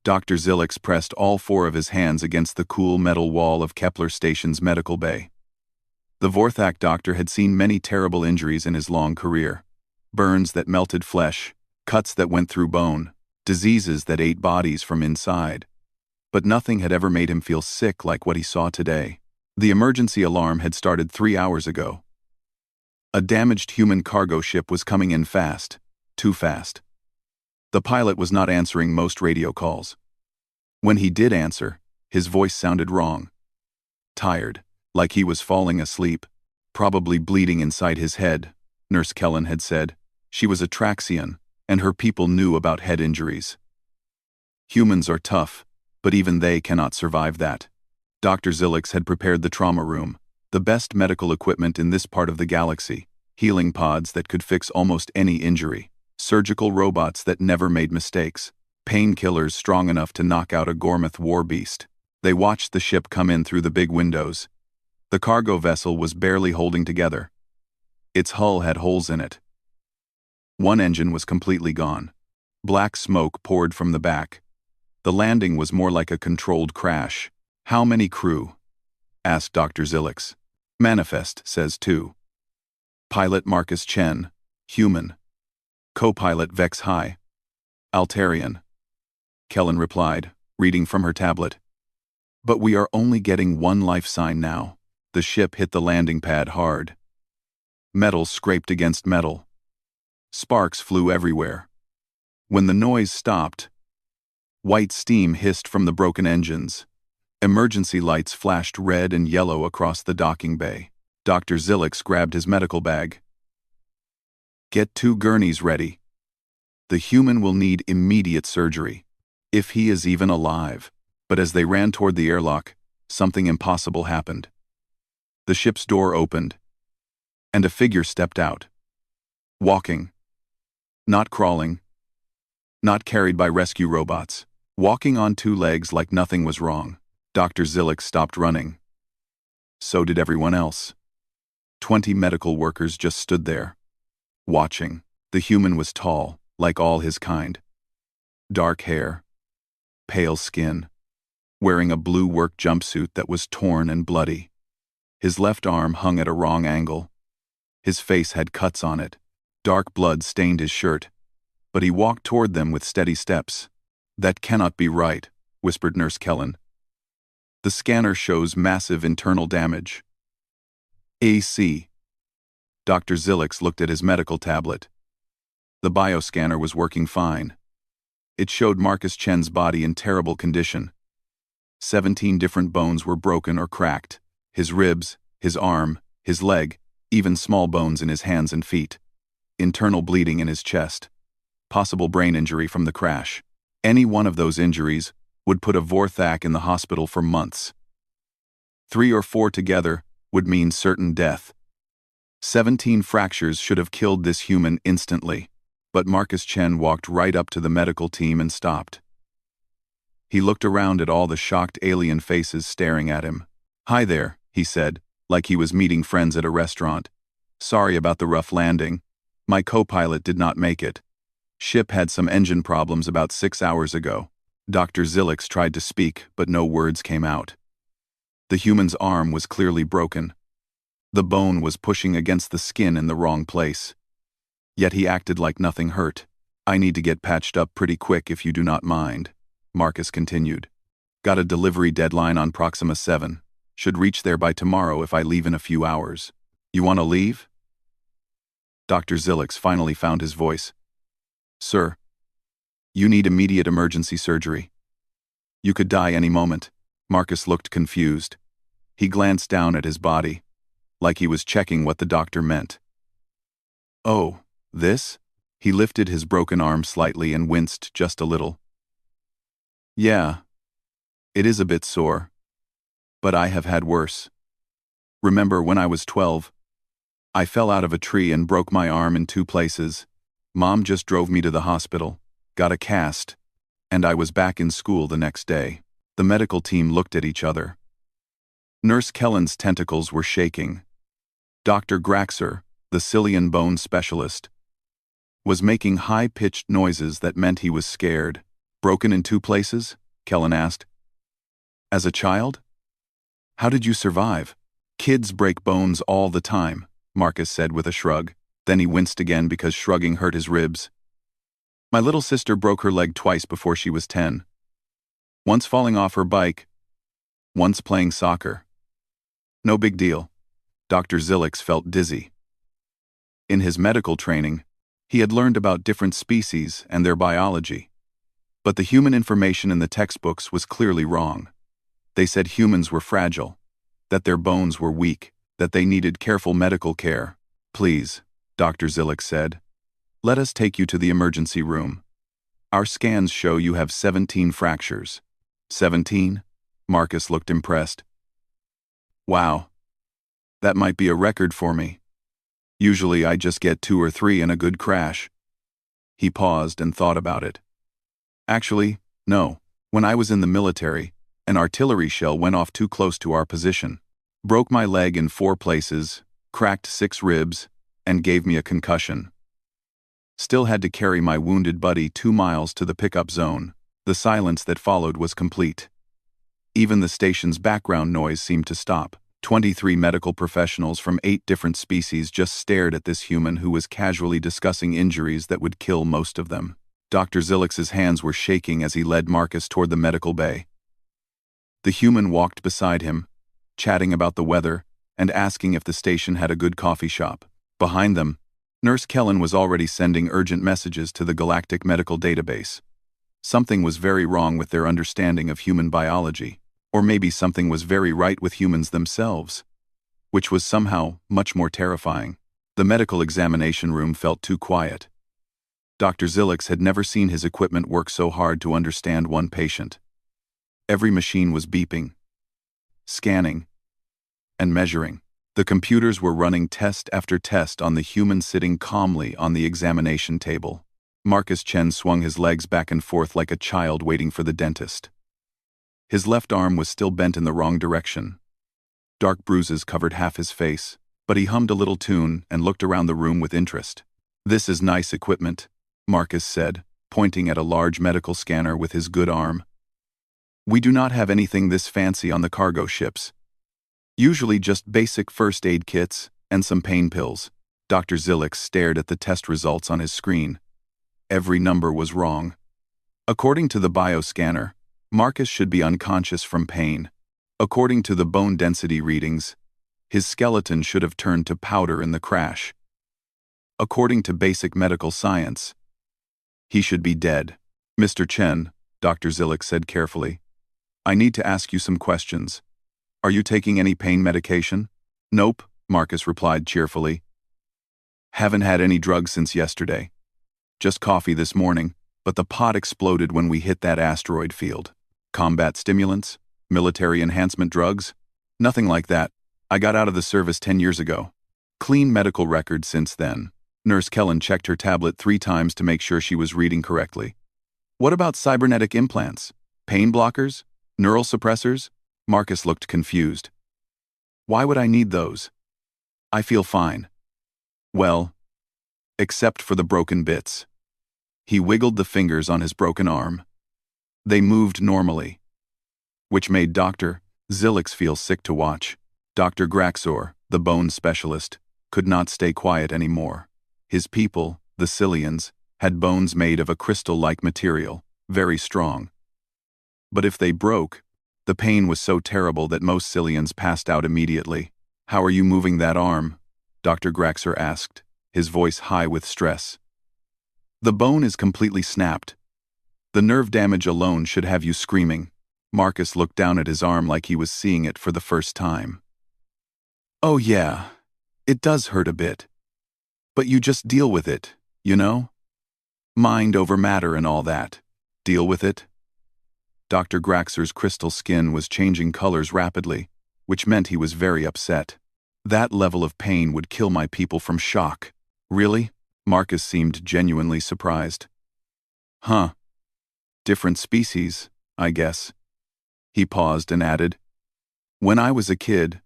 Dr. Zilix pressed all four of his hands against the cool metal wall of Kepler Station's medical bay. The Vorthak doctor had seen many terrible injuries in his long career. Burns that melted flesh, cuts that went through bone, diseases that ate bodies from inside. But nothing had ever made him feel sick like what he saw today. The emergency alarm had started 3 hours ago. A damaged human cargo ship was coming in fast, too fast. The pilot was not answering most radio calls. When he did answer, his voice sounded wrong. Tired, like he was falling asleep, probably bleeding inside his head, Nurse Kellen had said. She was a Traxian, and her people knew about head injuries. Humans are tough, but even they cannot survive that. Dr. Zilix had prepared the trauma room, the best medical equipment in this part of the galaxy, healing pods that could fix almost any injury, surgical robots that never made mistakes, painkillers strong enough to knock out a Gormith war beast. They watched the ship come in through the big windows. The cargo vessel was barely holding together. Its hull had holes in it. One engine was completely gone. Black smoke poured from the back. The landing was more like a controlled crash. How many crew? Asked Dr. Zilix. Manifest says 2. Pilot Marcus Chen, human. Co-pilot Vex High, Altarian. Kellen replied, reading from her tablet. But we are only getting one life sign now. The ship hit the landing pad hard. Metal scraped against metal. Sparks flew everywhere. When the noise stopped, white steam hissed from the broken engines. Emergency lights flashed red and yellow across the docking bay. Dr. Zilix grabbed his medical bag. Get 2 gurneys ready. The human will need immediate surgery, if he is even alive. But as they ran toward the airlock, something impossible happened. The ship's door opened, and a figure stepped out. Walking. Not crawling. Not carried by rescue robots. Walking on 2 legs like nothing was wrong. Dr. Zilix stopped running. So did everyone else. 20 medical workers just stood there, watching. The human was tall, like all his kind. Dark hair. Pale skin. Wearing a blue work jumpsuit that was torn and bloody. His left arm hung at a wrong angle. His face had cuts on it. Dark blood stained his shirt. But he walked toward them with steady steps. That cannot be right, whispered Nurse Kellen. The scanner shows massive internal damage. AC. Dr. Zilix looked at his medical tablet. The bioscanner was working fine. It showed Marcus Chen's body in terrible condition. 17 different bones were broken or cracked. His ribs, his arm, his leg, even small bones in his hands and feet. Internal bleeding in his chest. Possible brain injury from the crash. Any one of those injuries would put a Vorthak in the hospital for months. 3 or 4 together would mean certain death. 17 fractures should have killed this human instantly, but Marcus Chen walked right up to the medical team and stopped. He looked around at all the shocked alien faces staring at him. Hi there, he said, like he was meeting friends at a restaurant. Sorry about the rough landing. My co-pilot did not make it. Ship had some engine problems about 6 hours ago. Dr. Zilix tried to speak, but no words came out. The human's arm was clearly broken. The bone was pushing against the skin in the wrong place. Yet he acted like nothing hurt. I need to get patched up pretty quick if you do not mind, Marcus continued. Got a delivery deadline on Proxima 7. Should reach there by tomorrow if I leave in a few hours. You want to leave? Dr. Zilix finally found his voice. Sir, you need immediate emergency surgery. You could die any moment. Marcus looked confused. He glanced down at his body, like he was checking what the doctor meant. Oh, this? He lifted his broken arm slightly and winced just a little. Yeah, it is a bit sore. But I have had worse. Remember when I was 12? I fell out of a tree and broke my arm in 2 places. Mom just drove me to the hospital, got a cast, and I was back in school the next day. The medical team looked at each other. Nurse Kellen's tentacles were shaking. Dr. Graxer, the Cillian bone specialist, was making high-pitched noises that meant he was scared. Broken in 2 places? Kellen asked. As a child? How did you survive? Kids break bones all the time, Marcus said with a shrug. Then he winced again because shrugging hurt his ribs. My little sister broke her leg twice before she was 10. Once falling off her bike, once playing soccer. No big deal. Dr. Zilix felt dizzy. In his medical training, he had learned about different species and their biology. But the human information in the textbooks was clearly wrong. They said humans were fragile, that their bones were weak, that they needed careful medical care. Please, Dr. Zilix said. Let us take you to the emergency room. Our scans show you have 17 fractures. 17? Marcus looked impressed. Wow. That might be a record for me. Usually I just get 2 or 3 in a good crash. He paused and thought about it. Actually, no. When I was in the military, an artillery shell went off too close to our position. Broke my leg in 4 places, cracked 6 ribs, and gave me a concussion. Still had to carry my wounded buddy 2 miles to the pickup zone. The silence that followed was complete. Even the station's background noise seemed to stop. 23 medical professionals from 8 different species just stared at this human who was casually discussing injuries that would kill most of them. Dr. Zilix's hands were shaking as he led Marcus toward the medical bay. The human walked beside him, chatting about the weather and asking if the station had a good coffee shop. Behind them, Nurse Kellen was already sending urgent messages to the Galactic Medical Database. Something was very wrong with their understanding of human biology, or maybe something was very right with humans themselves, which was somehow much more terrifying. The medical examination room felt too quiet. Dr. Zilix had never seen his equipment work so hard to understand one patient. Every machine was beeping, scanning, and measuring. The computers were running test after test on the human sitting calmly on the examination table. Marcus Chen swung his legs back and forth like a child waiting for the dentist. His left arm was still bent in the wrong direction. Dark bruises covered half his face, but he hummed a little tune and looked around the room with interest. This is nice equipment, Marcus said, pointing at a large medical scanner with his good arm. We do not have anything this fancy on the cargo ships. Usually just basic first aid kits and some pain pills. Dr. Zilix stared at the test results on his screen. Every number was wrong. According to the bioscanner, Marcus should be unconscious from pain. According to the bone density readings, his skeleton should have turned to powder in the crash. According to basic medical science, he should be dead. Mr. Chen, Dr. Zilix said carefully, I need to ask you some questions. Are you taking any pain medication? Nope, Marcus replied cheerfully. Haven't had any drugs since yesterday. Just coffee this morning, but the pot exploded when we hit that asteroid field. Combat stimulants? Military enhancement drugs? Nothing like that. I got out of the service 10 years ago. Clean medical record since then. Nurse Kellen checked her tablet 3 times to make sure she was reading correctly. What about cybernetic implants? Pain blockers? Neural suppressors? Marcus looked confused. Why would I need those? I feel fine. Well, except for the broken bits. He wiggled the fingers on his broken arm. They moved normally, which made Dr. Zilix feel sick to watch. Dr. Graxor, the bone specialist, could not stay quiet anymore. His people, the Cillians, had bones made of a crystal-like material, very strong. But if they broke, the pain was so terrible that most Cillians passed out immediately. How are you moving that arm? Dr. Graxor asked, his voice high with stress. The bone is completely snapped. The nerve damage alone should have you screaming. Marcus looked down at his arm like he was seeing it for the first time. Oh yeah, it does hurt a bit. But you just deal with it, you know? Mind over matter and all that. Deal with it. Dr. Graxor's crystal skin was changing colors rapidly, which meant he was very upset. That level of pain would kill my people from shock. Really? Marcus seemed genuinely surprised. Huh. Different species, I guess. He paused and added, when I was a kid,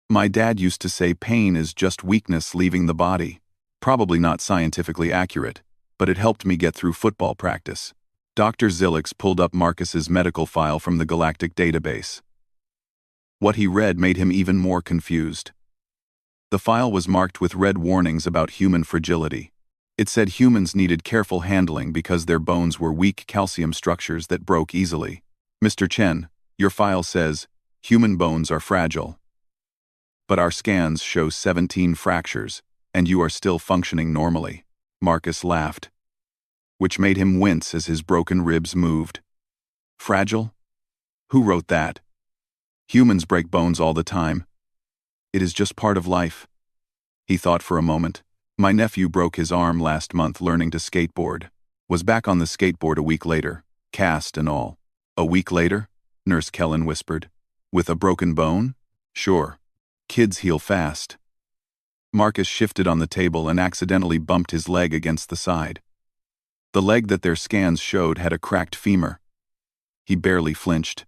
my dad used to say pain is just weakness leaving the body. Probably not scientifically accurate, but it helped me get through football practice. Dr. Zilix pulled up Marcus's medical file from the Galactic database. What he read made him even more confused. The file was marked with red warnings about human fragility. It said humans needed careful handling because their bones were weak calcium structures that broke easily. Mr. Chen, your file says, human bones are fragile. But our scans show 17 fractures, and you are still functioning normally. Marcus laughed, which made him wince as his broken ribs moved. Fragile? Who wrote that? Humans break bones all the time. It is just part of life. He thought for a moment. My nephew broke his arm last month learning to skateboard. Was back on the skateboard a week later, cast and all. A week later? Nurse Kellen whispered. With a broken bone? Sure. Kids heal fast. Marcus shifted on the table and accidentally bumped his leg against the side. The leg that their scans showed had a cracked femur. He barely flinched.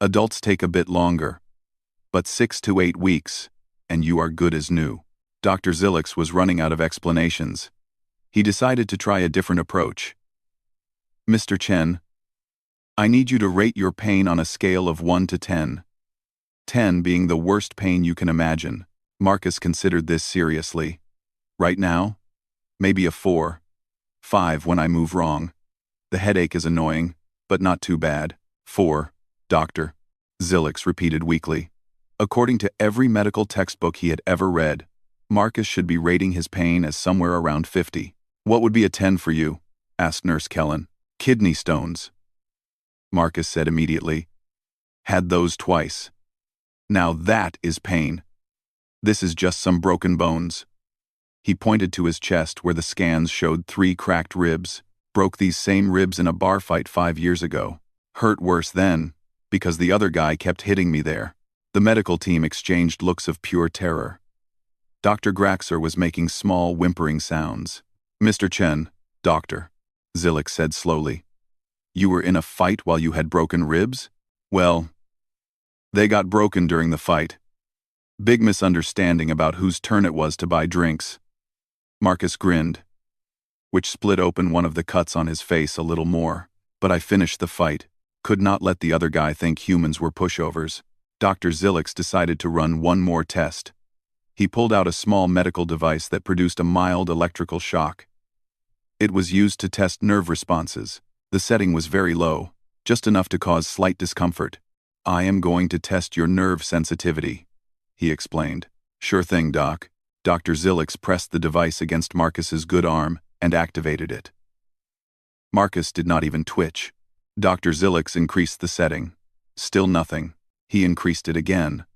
Adults take a bit longer, but 6 to 8 weeks, and you are good as new. Dr. Zilix was running out of explanations. He decided to try a different approach. Mr. Chen, I need you to rate your pain on a scale of 1 to 10. 10 being the worst pain you can imagine. Marcus considered this seriously. Right now? Maybe a 4. 5 when I move wrong. The headache is annoying, but not too bad. 4. Doctor, Zilix repeated weakly. According to every medical textbook he had ever read, Marcus should be rating his pain as somewhere around 50. What would be a 10 for you? Asked Nurse Kellen. Kidney stones. Marcus said immediately. Had those twice. Now that is pain. This is just some broken bones. He pointed to his chest where the scans showed 3 cracked ribs. Broke these same ribs in a bar fight 5 years ago. Hurt worse then, because the other guy kept hitting me there. The medical team exchanged looks of pure terror. Dr. Graxer was making small, whimpering sounds. Mr. Chen, doctor, Zilix said slowly. You were in a fight while you had broken ribs? Well, they got broken during the fight. Big misunderstanding about whose turn it was to buy drinks. Marcus grinned, which split open one of the cuts on his face a little more. But I finished the fight. Could not let the other guy think humans were pushovers. Dr. Zilix decided to run one more test. He pulled out a small medical device that produced a mild electrical shock. It was used to test nerve responses. The setting was very low, just enough to cause slight discomfort. I am going to test your nerve sensitivity, he explained. Sure thing, Doc. Dr. Zilix pressed the device against Marcus's good arm and activated it. Marcus did not even twitch. Dr. Zilix increased the setting. Still nothing. He increased it again.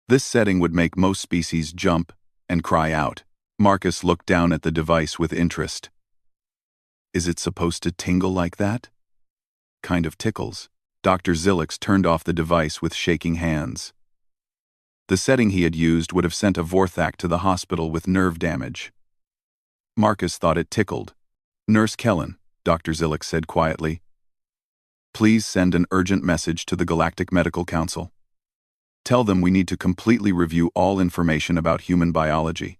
This setting would make most species jump and cry out. Marcus looked down at the device with interest. Is it supposed to tingle like that? Kind of tickles. Dr. Zilix turned off the device with shaking hands. The setting he had used would have sent a Vorthak to the hospital with nerve damage. Marcus thought it tickled. Nurse Kellen, Dr. Zilix said quietly. Please send an urgent message to the Galactic Medical Council. Tell them we need to completely review all information about human biology.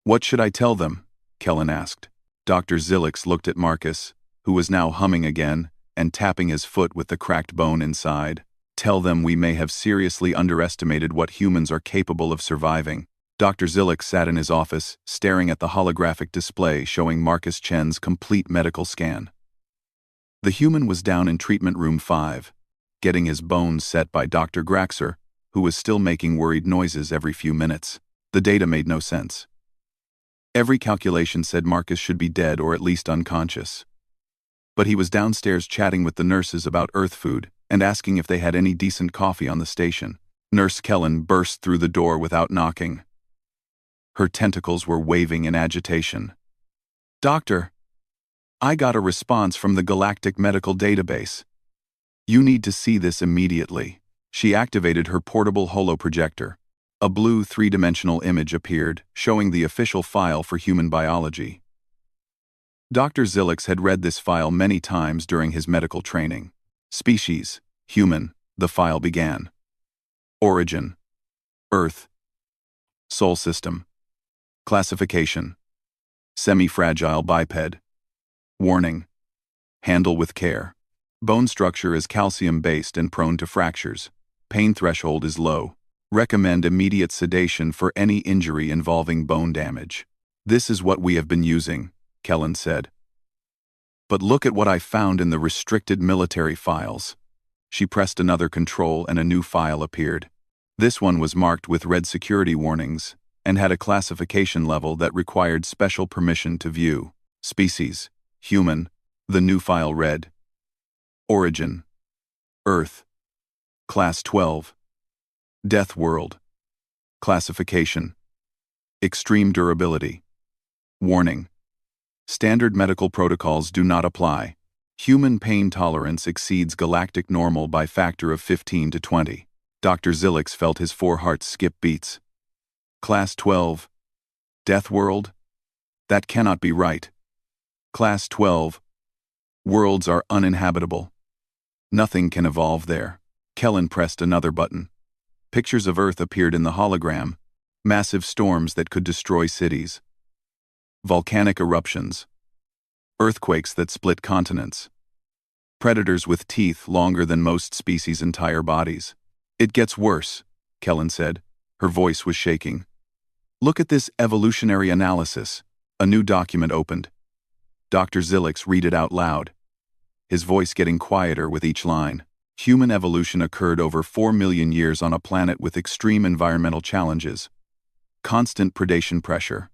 What should I tell them? Kellen asked. Dr. Zilix looked at Marcus, who was now humming again and tapping his foot with the cracked bone inside. Tell them we may have seriously underestimated what humans are capable of surviving. Dr. Zilix sat in his office, staring at the holographic display showing Marcus Chen's complete medical scan. The human was down in treatment room 5, getting his bones set by Dr. Graxer, who was still making worried noises every few minutes. The data made no sense. Every calculation said Marcus should be dead or at least unconscious. But he was downstairs chatting with the nurses about Earth food and asking if they had any decent coffee on the station. Nurse Kellen burst through the door without knocking. Her tentacles were waving in agitation. Doctor, I got a response from the Galactic Medical Database. You need to see this immediately. She activated her portable holoprojector. A blue 3-dimensional image appeared, showing the official file for human biology. Dr. Zilix had read this file many times during his medical training. Species, human, the file began. Origin, Earth. Sol system. Classification, semi-fragile biped. Warning, Handle with care. Bone structure is calcium-based and prone to fractures. Pain threshold is low. Recommend immediate sedation for any injury involving bone damage. This is what we have been using, Kellen said. But look at what I found in the restricted military files. She pressed another control and a new file appeared. This one was marked with red security warnings and had a classification level that required special permission to view. Species: human. The new file read: Origin: Earth. Class 12. Death World. Classification: Extreme durability. Warning: Standard medical protocols do not apply. Human pain tolerance exceeds galactic normal by factor of 15 to 20. Dr. Zilix felt his 4 hearts skip beats. Class 12. Death World? That cannot be right. Class 12. Worlds are uninhabitable. Nothing can evolve there. Kellen pressed another button. Pictures of Earth appeared in the hologram. Massive storms that could destroy cities. Volcanic eruptions. Earthquakes that split continents. Predators with teeth longer than most species' entire bodies. It gets worse, Kellen said. Her voice was shaking. Look at this evolutionary analysis. A new document opened. Dr. Zilix read it out loud, his voice getting quieter with each line. Human evolution occurred over 4 million years on a planet with extreme environmental challenges. Constant predation pressure.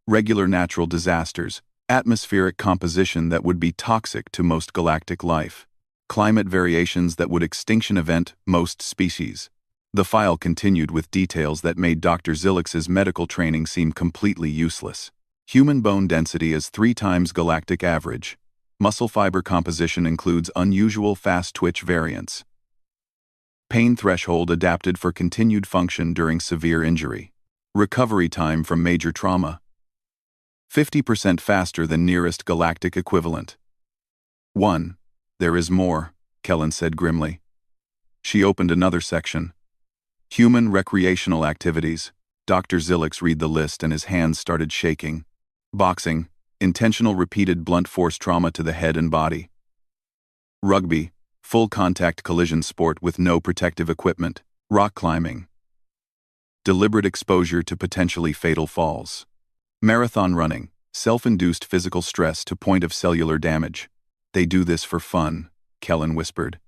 Regular natural disasters. Atmospheric composition that would be toxic to most galactic life. Climate variations that would extinction event most species. The file continued with details that made Dr. Zilix's medical training seem completely useless. Human bone density is 3 times galactic average. Muscle fiber composition includes unusual fast twitch variants. Pain threshold adapted for continued function during severe injury. Recovery time from major trauma: 50% faster than nearest galactic equivalent. 1. There is more, Kellen said grimly. She opened another section. Human recreational activities. Dr. Zilix read the list and his hands started shaking. Boxing, intentional repeated blunt force trauma to the head and body. Rugby, full contact collision sport with no protective equipment. Rock climbing. Deliberate exposure to potentially fatal falls. Marathon running, self-induced physical stress to point of cellular damage. They do this for fun, Kellen whispered.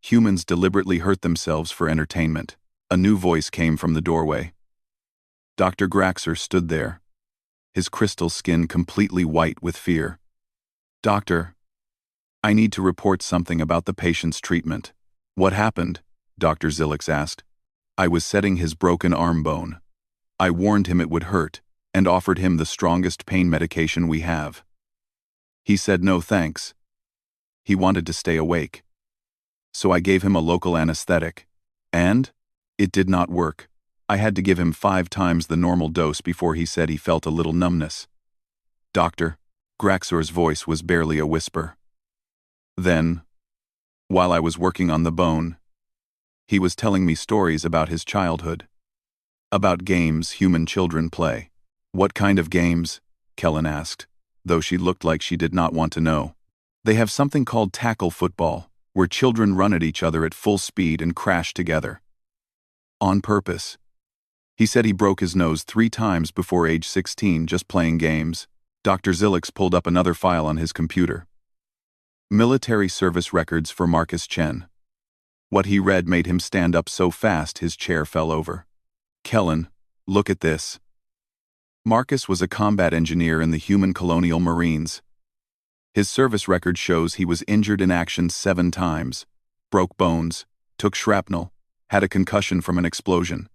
Humans deliberately hurt themselves for entertainment. A new voice came from the doorway. Dr. Graxer stood there, his crystal skin completely white with fear. Doctor, I need to report something about the patient's treatment. What happened? Dr. Zilix asked. I was setting his broken arm bone. I warned him it would hurt, and offered him the strongest pain medication we have. He said no thanks. He wanted to stay awake. So I gave him a local anesthetic. And? It did not work. I had to give him 5 times the normal dose before he said he felt a little numbness. Doctor, Graxor's voice was barely a whisper. Then, while I was working on the bone, he was telling me stories about his childhood. About games human children play. What kind of games? Kellen asked, though she looked like she did not want to know. They have something called tackle football, where children run at each other at full speed and crash together. On purpose. He said he broke his nose 3 times before age 16 just playing games. Dr. Zilix pulled up another file on his computer. Military service records for Marcus Chen. What he read made him stand up so fast his chair fell over. Kellen, look at this. Marcus was a combat engineer in the human colonial marines. His service record shows he was injured in action 7 times, broke bones, took shrapnel, had a concussion from an explosion.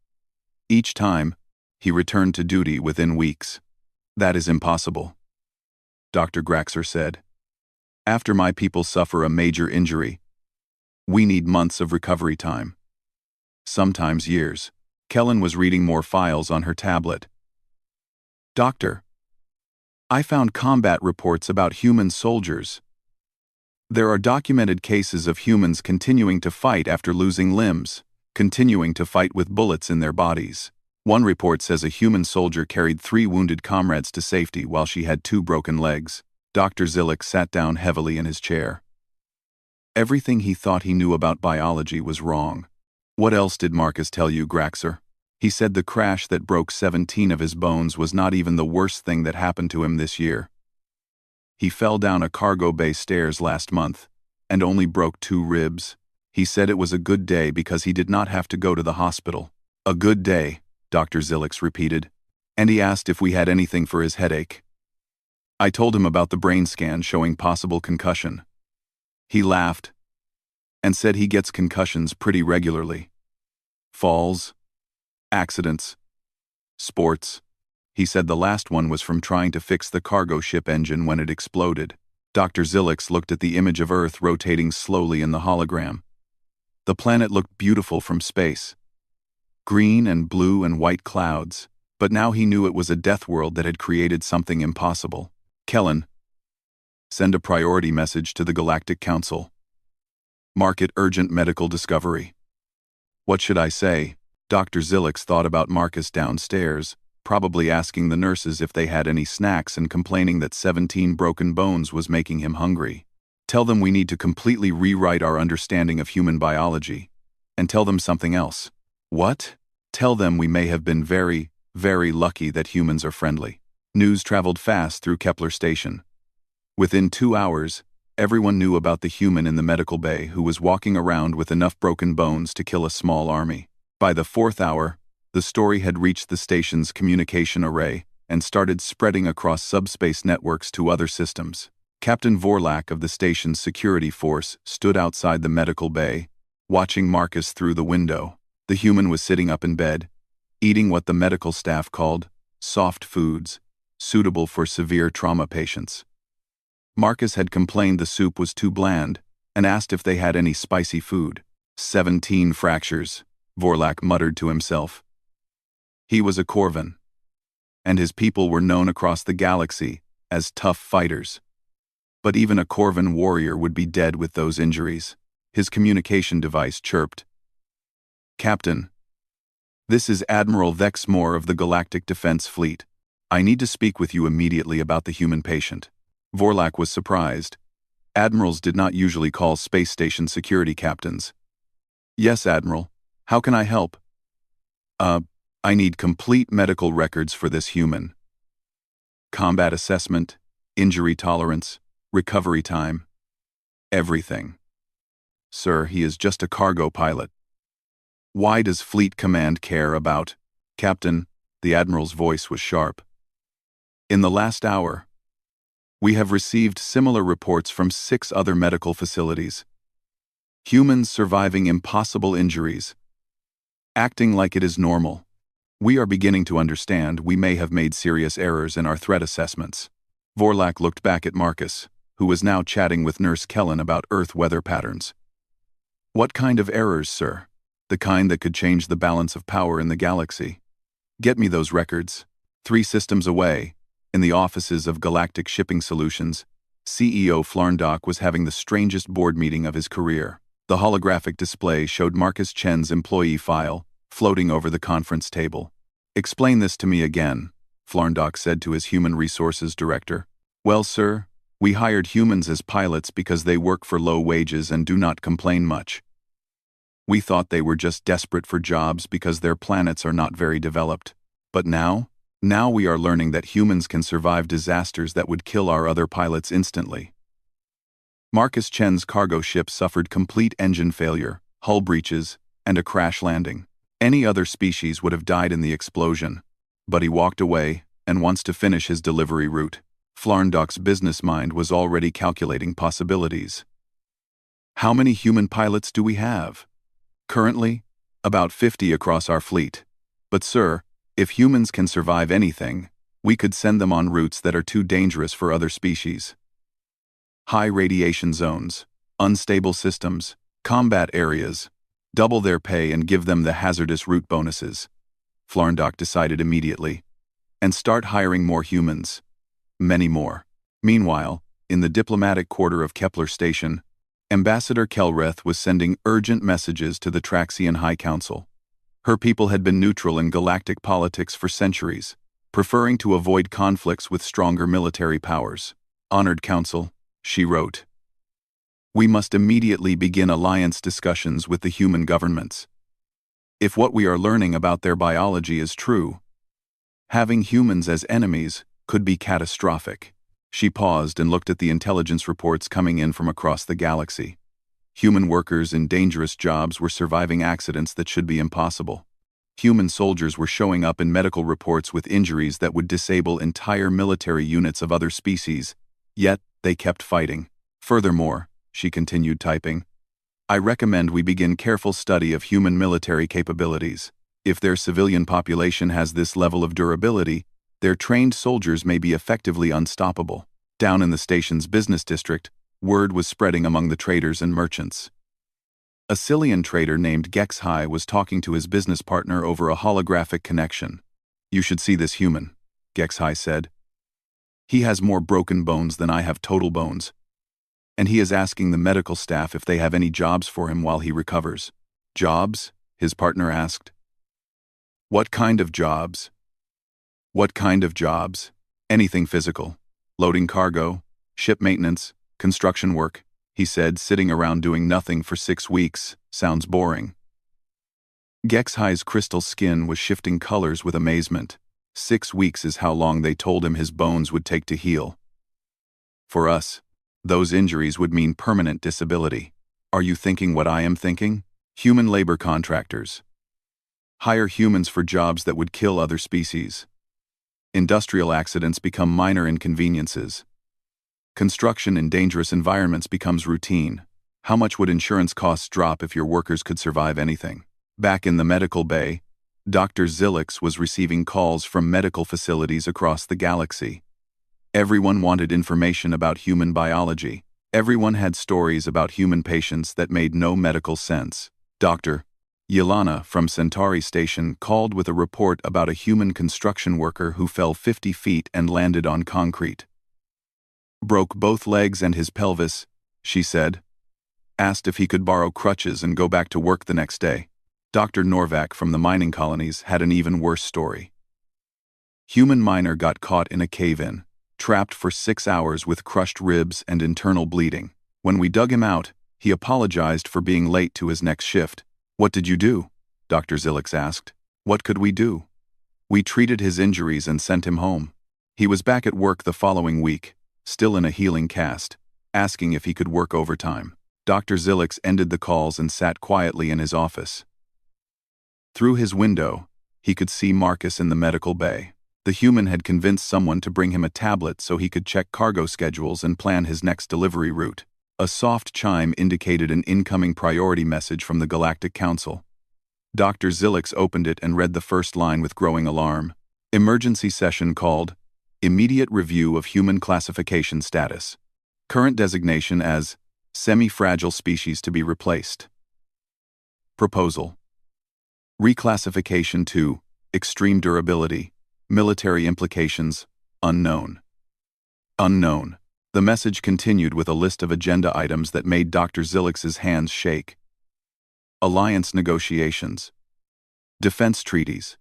Each time, he returned to duty within weeks. That is impossible, Dr. Graxer said. After my people suffer a major injury, we need months of recovery time. Sometimes years. Kellen was reading more files on her tablet. Doctor, I found combat reports about human soldiers. There are documented cases of humans continuing to fight after losing limbs, continuing to fight with bullets in their bodies. One report says a human soldier carried 3 wounded comrades to safety while she had 2 broken legs. Dr. Zillick sat down heavily in his chair. Everything he thought he knew about biology was wrong. What else did Marcus tell you, Graxer? He said the crash that broke 17 of his bones was not even the worst thing that happened to him this year. He fell down a cargo bay stairs last month, and only broke 2 ribs. He said it was a good day because he did not have to go to the hospital. A good day, Dr. Zilix repeated, and he asked if we had anything for his headache. I told him about the brain scan showing possible concussion. He laughed and said he gets concussions pretty regularly. Falls, accidents, sports. He said the last one was from trying to fix the cargo ship engine when it exploded. Dr. Zilix looked at the image of Earth rotating slowly in the hologram. The planet looked beautiful from space. Green and blue and white clouds, but now he knew it was a death world that had created something impossible. Kellen, send a priority message to the Galactic Council. Mark it urgent medical discovery. What should I say? Dr. Zilix thought about Marcus downstairs, probably asking the nurses if they had any snacks and complaining that 17 broken bones was making him hungry. Tell them we need to completely rewrite our understanding of human biology. And tell them something else. What? Tell them we may have been very, very lucky that humans are friendly. News traveled fast through Kepler Station. Within 2 hours, everyone knew about the human in the medical bay who was walking around with enough broken bones to kill a small army. By the 4th hour, the story had reached the station's communication array and started spreading across subspace networks to other systems. Captain Vorlak of the station's security force stood outside the medical bay, watching Marcus through the window. The human was sitting up in bed, eating what the medical staff called soft foods, suitable for severe trauma patients. Marcus had complained the soup was too bland and asked if they had any spicy food. 17 fractures, Vorlak muttered to himself. He was a Corvan, and his people were known across the galaxy as tough fighters. But even a Corvan warrior would be dead with those injuries. His communication device chirped. Captain, this is Admiral Vexmore of the Galactic Defense Fleet. I need to speak with you immediately about the human patient. Vorlak was surprised. Admirals did not usually call space station security captains. Yes, Admiral. How can I help? I need complete medical records for this human. Combat assessment, injury tolerance, recovery time. Everything. Sir, he is just a cargo pilot. Why does Fleet Command care about? Captain, the Admiral's voice was sharp. In the last hour, we have received similar reports from 6 other medical facilities. Humans surviving impossible injuries, acting like it is normal. We are beginning to understand we may have made serious errors in our threat assessments. Vorlak looked back at Marcus, who was now chatting with Nurse Kellen about Earth weather patterns. What kind of errors, sir? The kind that could change the balance of power in the galaxy. Get me those records. 3 systems away, in the offices of Galactic Shipping Solutions, CEO Flarndock was having the strangest board meeting of his career. The holographic display showed Marcus Chen's employee file, floating over the conference table. Explain this to me again, Flarndock said to his human resources director. Well, sir, we hired humans as pilots because they work for low wages and do not complain much. We thought they were just desperate for jobs because their planets are not very developed. But now we are learning that humans can survive disasters that would kill our other pilots instantly. Marcus Chen's cargo ship suffered complete engine failure, hull breaches, and a crash landing. Any other species would have died in the explosion, but he walked away and wants to finish his delivery route. Flarndock's business mind was already calculating possibilities. How many human pilots do we have? Currently, about 50 across our fleet. But sir, if humans can survive anything, we could send them on routes that are too dangerous for other species. High radiation zones, unstable systems, combat areas. Double their pay and give them the hazardous route bonuses. Flarndock decided immediately. And start hiring more humans. Many more. Meanwhile, in the diplomatic quarter of Kepler Station, Ambassador Kelreth was sending urgent messages to the Traxian High Council. Her people had been neutral in galactic politics for centuries, preferring to avoid conflicts with stronger military powers. Honored Council, she wrote. We must immediately begin alliance discussions with the human governments. If what we are learning about their biology is true, having humans as enemies could be catastrophic. She paused and looked at the intelligence reports coming in from across the galaxy. Human workers in dangerous jobs were surviving accidents that should be impossible. Human soldiers were showing up in medical reports with injuries that would disable entire military units of other species, yet they kept fighting. Furthermore, she continued typing, I recommend we begin careful study of human military capabilities. If their civilian population has this level of durability, their trained soldiers may be effectively unstoppable. Down in the station's business district, word was spreading among the traders and merchants. A Cillian trader named HFY was talking to his business partner over a holographic connection. You should see this human, HFY said. He has more broken bones than I have total bones. And he is asking the medical staff if they have any jobs for him while he recovers. Jobs? His partner asked. What kind of jobs? What kind of jobs? Anything physical. Loading cargo, ship maintenance, construction work, he said, sitting around doing nothing for 6 weeks. Sounds boring. HFY's crystal skin was shifting colors with amazement. 6 weeks is how long they told him his bones would take to heal. For us, those injuries would mean permanent disability. Are you thinking what I am thinking? Human labor contractors. Hire humans for jobs that would kill other species. Industrial accidents become minor inconveniences. Construction in dangerous environments becomes routine. How much would insurance costs drop if your workers could survive anything? Back in the medical bay, Dr. Zilix was receiving calls from medical facilities across the galaxy. Everyone wanted information about human biology. Everyone had stories about human patients that made no medical sense. Dr. Yelena from Centauri Station called with a report about a human construction worker who fell 50 feet and landed on concrete. Broke both legs and his pelvis, she said. Asked if he could borrow crutches and go back to work the next day. Dr. Norvac from the mining colonies had an even worse story. Human miner got caught in a cave-in, trapped for 6 hours with crushed ribs and internal bleeding. When we dug him out, he apologized for being late to his next shift. What did you do? Dr. Zilix asked. What could we do? We treated his injuries and sent him home. He was back at work the following week, still in a healing cast, asking if he could work overtime. Dr. Zilix ended the calls and sat quietly in his office. Through his window, he could see Marcus in the medical bay. The human had convinced someone to bring him a tablet so he could check cargo schedules and plan his next delivery route. A soft chime indicated an incoming priority message from the Galactic Council. Dr. Zilix opened it and read the first line with growing alarm. Emergency session called, Immediate Review of Human Classification Status. Current designation as Semi-Fragile Species to be replaced. Proposal. Reclassification to Extreme Durability. Military implications, unknown. Unknown. The message continued with a list of agenda items that made Dr. Zilix's hands shake. Alliance negotiations. Defense treaties.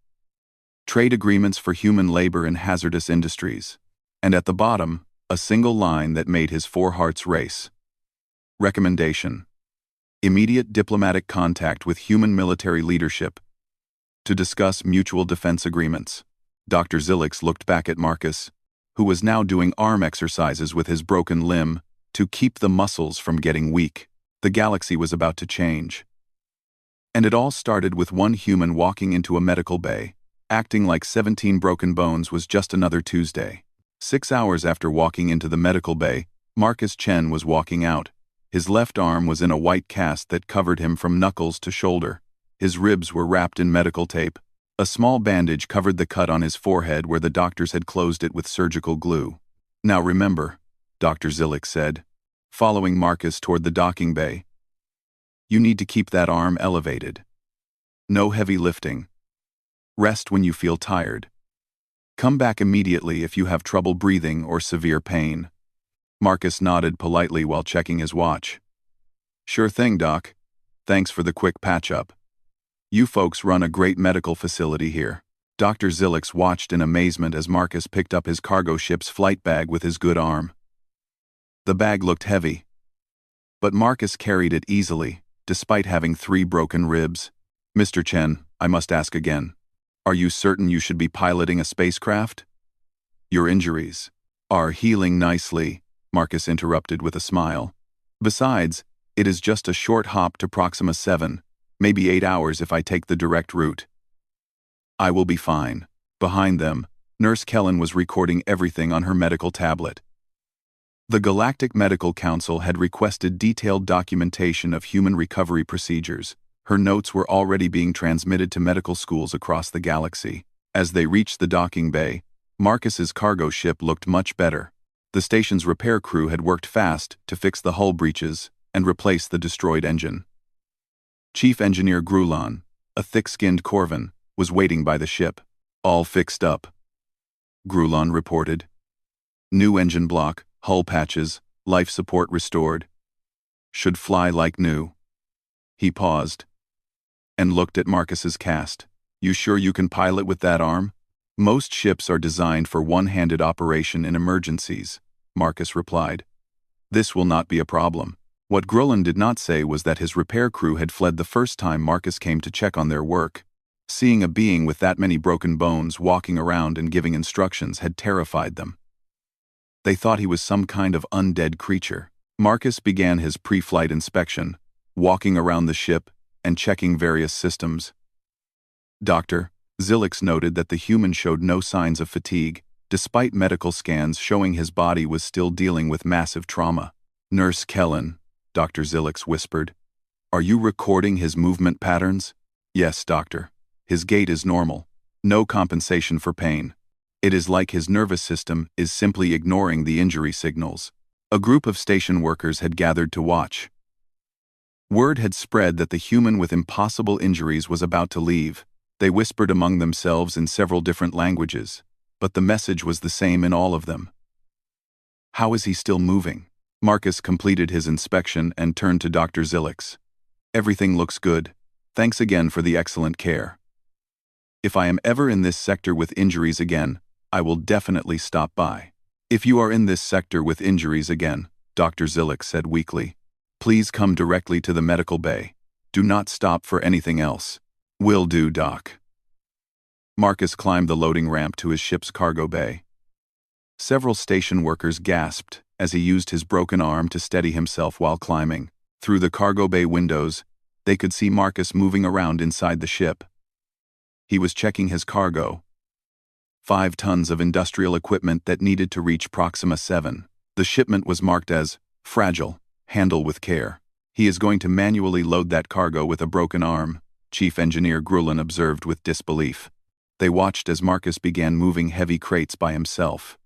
Trade agreements for human labor and hazardous industries. And at the bottom, a single line that made his 4 hearts race. Recommendation. Immediate diplomatic contact with human military leadership to discuss mutual defense agreements. Dr. Zilix looked back at Marcus, who was now doing arm exercises with his broken limb to keep the muscles from getting weak. The galaxy was about to change. And it all started with one human walking into a medical bay, acting like 17 broken bones was just another Tuesday. 6 hours after walking into the medical bay, Marcus Chen was walking out. His left arm was in a white cast that covered him from knuckles to shoulder. His ribs were wrapped in medical tape. A small bandage covered the cut on his forehead where the doctors had closed it with surgical glue. Now remember, Dr. Zilix said, following Marcus toward the docking bay. You need to keep that arm elevated. No heavy lifting. Rest when you feel tired. Come back immediately if you have trouble breathing or severe pain. Marcus nodded politely while checking his watch. Sure thing, Doc. Thanks for the quick patch-up. You folks run a great medical facility here. Dr. Zilix watched in amazement as Marcus picked up his cargo ship's flight bag with his good arm. The bag looked heavy, but Marcus carried it easily, despite having 3 broken ribs. Mr. Chen, I must ask again. Are you certain you should be piloting a spacecraft? Your injuries are healing nicely, Marcus interrupted with a smile. Besides, it is just a short hop to Proxima 7, maybe 8 hours if I take the direct route. I will be fine. Behind them, Nurse Kellen was recording everything on her medical tablet. The Galactic Medical Council had requested detailed documentation of human recovery procedures. Her notes were already being transmitted to medical schools across the galaxy. As they reached the docking bay, Marcus's cargo ship looked much better. The station's repair crew had worked fast to fix the hull breaches and replace the destroyed engine. Chief Engineer Grulon, a thick-skinned Corvan, was waiting by the ship. All fixed up, Grulon reported. New engine block, hull patches, life support restored. Should fly like new. He paused and looked at Marcus's cast. You sure you can pilot with that arm? Most ships are designed for one-handed operation in emergencies, Marcus replied. This will not be a problem. What Grulon did not say was that his repair crew had fled the first time Marcus came to check on their work. Seeing a being with that many broken bones walking around and giving instructions had terrified them. They thought he was some kind of undead creature. Marcus began his pre-flight inspection, walking around the ship and checking various systems. Dr. Zilix noted that the human showed no signs of fatigue, despite medical scans showing his body was still dealing with massive trauma. Nurse Kellen, Dr. Zilix whispered. Are you recording his movement patterns? Yes, doctor. His gait is normal. No compensation for pain. It is like his nervous system is simply ignoring the injury signals. A group of station workers had gathered to watch. Word had spread that the human with impossible injuries was about to leave. They whispered among themselves in several different languages, but the message was the same in all of them. How is he still moving? Marcus completed his inspection and turned to Dr. Zilix. Everything looks good. Thanks again for the excellent care. If I am ever in this sector with injuries again, I will definitely stop by. If you are in this sector with injuries again, Dr. Zilix said weakly, please come directly to the medical bay. Do not stop for anything else. Will do, Doc. Marcus climbed the loading ramp to his ship's cargo bay. Several station workers gasped as he used his broken arm to steady himself while climbing. Through the cargo bay windows, they could see Marcus moving around inside the ship. He was checking his cargo. 5 tons of industrial equipment that needed to reach Proxima 7. The shipment was marked as fragile, handle with care. He is going to manually load that cargo with a broken arm, Chief Engineer Grulon observed with disbelief. They watched as Marcus began moving heavy crates by himself.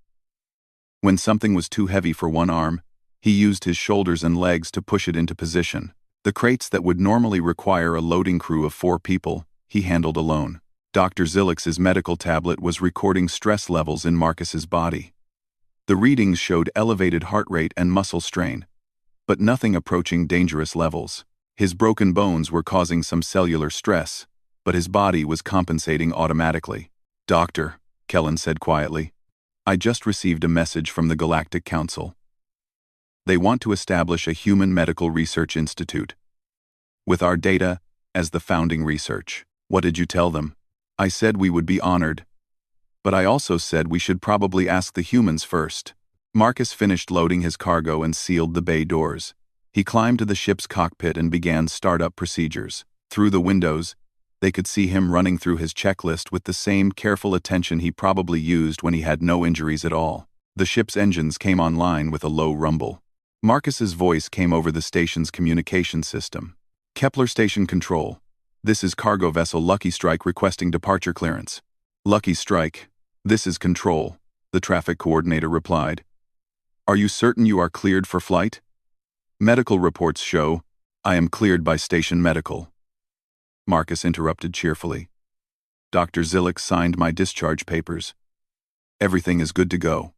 When something was too heavy for one arm, he used his shoulders and legs to push it into position. The crates that would normally require a loading crew of 4 people, he handled alone. Dr. Zilix's medical tablet was recording stress levels in Marcus's body. The readings showed elevated heart rate and muscle strain, but nothing approaching dangerous levels. His broken bones were causing some cellular stress, but his body was compensating automatically. Doctor, Kellen said quietly, I just received a message from the Galactic Council. They want to establish a human medical research institute. With our data as the founding research. What did you tell them? I said we would be honored. But I also said we should probably ask the humans first. Marcus finished loading his cargo and sealed the bay doors. He climbed to the ship's cockpit and began startup procedures. Through the windows, they could see him running through his checklist with the same careful attention he probably used when he had no injuries at all. The ship's engines came online with a low rumble. Marcus's voice came over the station's communication system. Kepler Station Control. This is cargo vessel Lucky Strike requesting departure clearance. Lucky Strike. This is Control, the traffic coordinator replied. Are you certain you are cleared for flight? Medical reports show I am cleared by Station Medical. Marcus interrupted cheerfully. Dr. Zilix signed my discharge papers. Everything is good to go.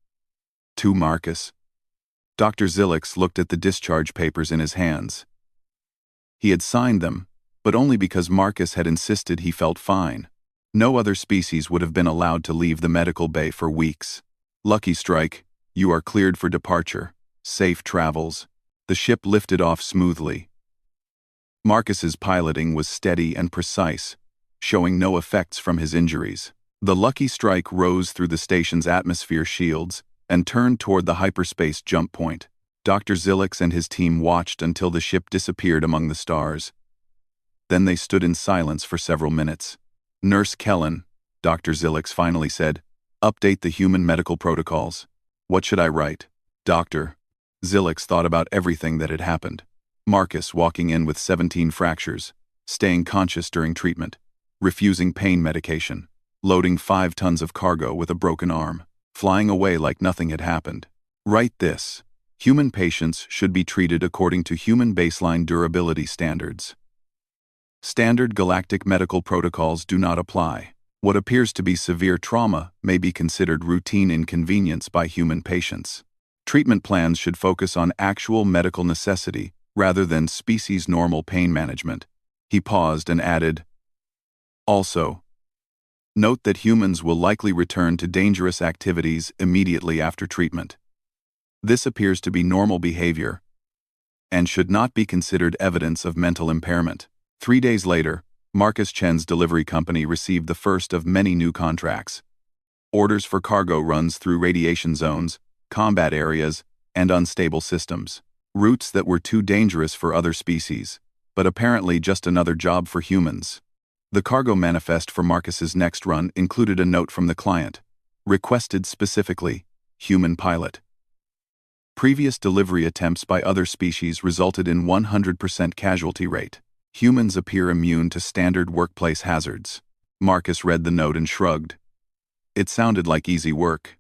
To Marcus. Dr. Zilix looked at the discharge papers in his hands. He had signed them, but only because Marcus had insisted he felt fine. No other species would have been allowed to leave the medical bay for weeks. Lucky Strike, you are cleared for departure. Safe travels. The ship lifted off smoothly. Marcus's piloting was steady and precise, showing no effects from his injuries. The Lucky Strike rose through the station's atmosphere shields and turned toward the hyperspace jump point. Dr. Zilix and his team watched until the ship disappeared among the stars. Then they stood in silence for several minutes. "Nurse Kellen," Dr. Zilix finally said, "update the human medical protocols." "What should I write?" "Doctor." Zilix thought about everything that had happened. Marcus walking in with 17 fractures, staying conscious during treatment, refusing pain medication, loading 5 tons of cargo with a broken arm, flying away like nothing had happened. Write this: human patients should be treated according to human baseline durability standards. Standard galactic medical protocols do not apply. What appears to be severe trauma may be considered routine inconvenience by human patients. Treatment plans should focus on actual medical necessity rather than species-normal pain management. He paused and added, "Also, note that humans will likely return to dangerous activities immediately after treatment. This appears to be normal behavior and should not be considered evidence of mental impairment." 3 days later, Marcus Chen's delivery company received the first of many new contracts. Orders for cargo runs through radiation zones, combat areas, and unstable systems. Routes that were too dangerous for other species, but apparently just another job for humans. The cargo manifest for Marcus's next run included a note from the client. Requested specifically, human pilot. Previous delivery attempts by other species resulted in 100% casualty rate. Humans appear immune to standard workplace hazards. Marcus read the note and shrugged. It sounded like easy work.